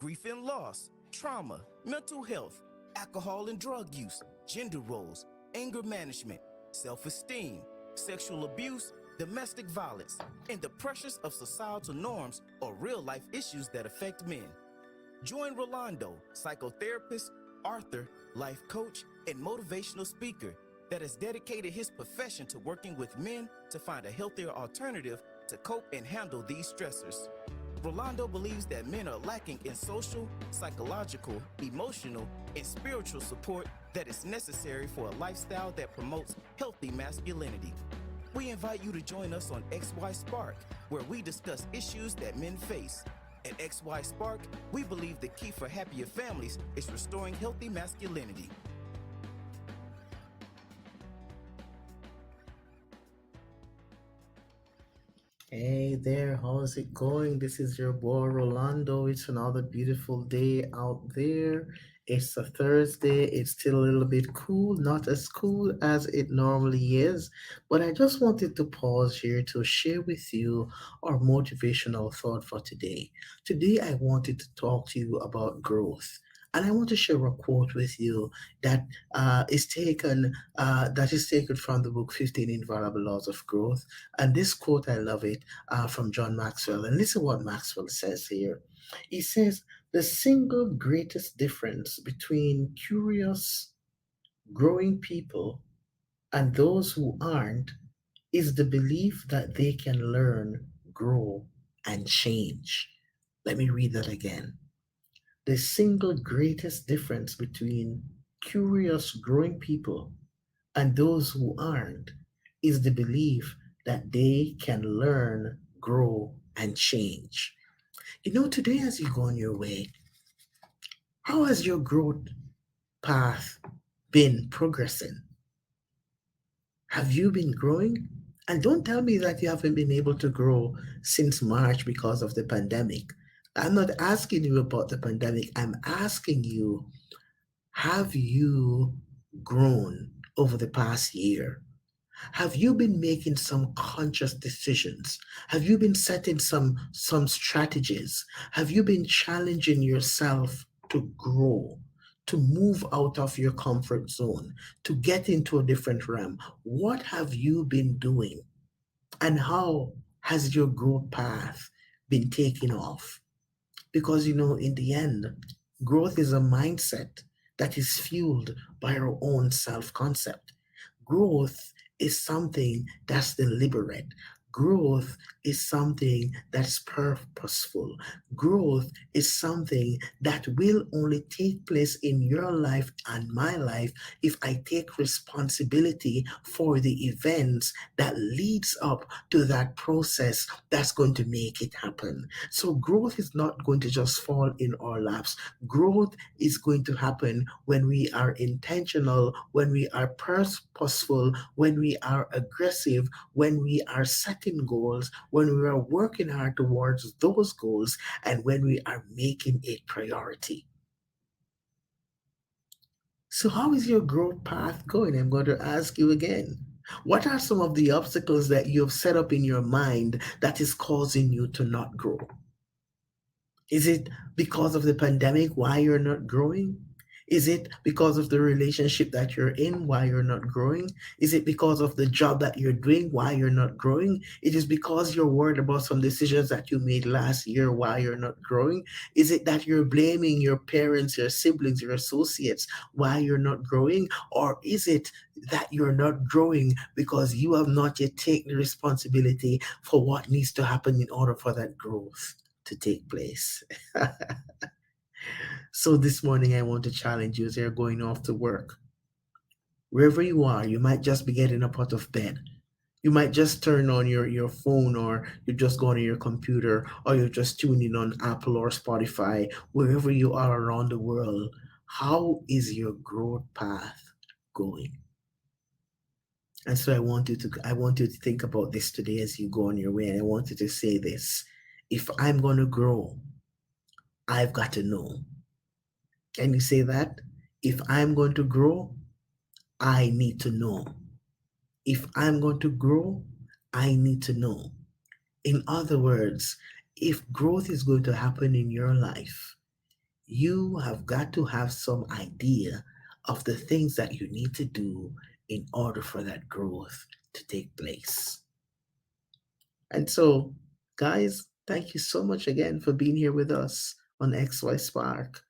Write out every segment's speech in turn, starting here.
grief and loss, trauma, mental health, alcohol and drug use, gender roles, anger management, self-esteem, sexual abuse, domestic violence, and the pressures of societal norms or real-life issues that affect men. Join Rolando, psychotherapist, author, life coach, and motivational speaker that has dedicated his profession to working with men to find a healthier alternative to cope and handle these stressors. Rolando believes that men are lacking in social, psychological, emotional, and spiritual support that is necessary for a lifestyle that promotes healthy masculinity. We invite you to join us on XY Spark, where we discuss issues that men face. At XY Spark, we believe the key for happier families is restoring healthy masculinity. Hey there, how's it going? This is your boy Rolando. It's another beautiful day out there. It's a Thursday. It's still a little bit cool, not as cool as it normally is, but I just wanted to pause here to share with you our motivational thought for today. Today, I wanted to talk to you about growth. And I want to share a quote with you that is taken from the book 15 Invaluable Laws of Growth. And this quote, I love it, from John Maxwell. And listen what Maxwell says here. He says, the single greatest difference between curious, growing people and those who aren't is the belief that they can learn, grow, and change. Let me read that again. The single greatest difference between curious, growing people and those who aren't is the belief that they can learn, grow, and change. Today as you go on your way, how has your growth path been progressing? Have you been growing? And don't tell me that you haven't been able to grow since March because of the pandemic. I'm not asking you about the pandemic. I'm asking you, have you grown over the past year? Have you been making some conscious decisions? Have you been setting some strategies? Have you been challenging yourself to grow, to move out of your comfort zone, to get into a different realm? What have you been doing? And how has your growth path been taking off? Because in the end, growth is a mindset that is fueled by our own self concept. Growth is something that's deliberate. Growth is something that's purposeful. Growth is something that will only take place in your life and my life if I take responsibility for the events that leads up to that process that's going to make it happen. So growth is not going to just fall in our laps. Growth is going to happen when we are intentional, when we are purposeful, when we are aggressive, when we are setting goals, when we are working hard towards those goals, and when we are making it priority. So, how is your growth path going? I'm going to ask you again. What are some of the obstacles that you have set up in your mind that is causing you to not grow? Is it because of the pandemic why you're not growing? Is it because of the relationship that you're in why you're not growing? Is it because of the job that you're doing why you're not growing? It is because you're worried about some decisions that you made last year why you're not growing? Is it that you're blaming your parents, your siblings, your associates why you're not growing? Or is it that you're not growing because you have not yet taken the responsibility for what needs to happen in order for that growth to take place? So this morning, I want to challenge you as you're going off to work. Wherever you are, you might just be getting up out of bed. You might just turn on your phone, or you just go on your computer, or you're just tuning on Apple or Spotify, wherever you are around the world. How is your growth path going? And so I want you to think about this today as you go on your way. And I want you to say this. If I'm gonna grow, I've got to know. Can you say that? If I'm going to grow, I need to know. If I'm going to grow, I need to know. In other words, if growth is going to happen in your life, you have got to have some idea of the things that you need to do in order for that growth to take place. And so, guys, thank you so much again for being here with us on XY Spark.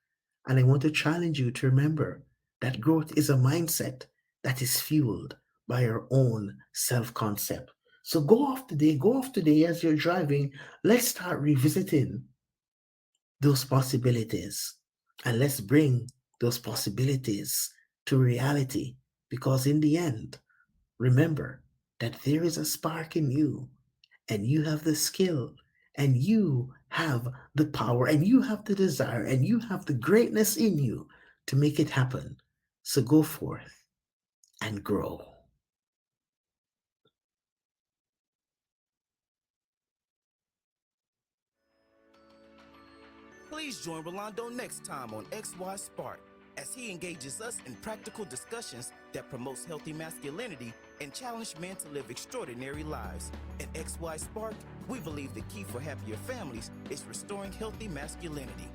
And I want to challenge you to remember that growth is a mindset that is fueled by your own self concept. So go off today as you're driving. Let's start revisiting those possibilities and let's bring those possibilities to reality because, in the end, remember that there is a spark in you and you have the skill and you have the power and you have the desire and you have the greatness in you to make it happen. So go forth and grow. Please join Rolando next time on XY Spark as he engages us in practical discussions that promotes healthy masculinity and challenge men to live extraordinary lives. At XY Spark, we believe the key for happier families is restoring healthy masculinity.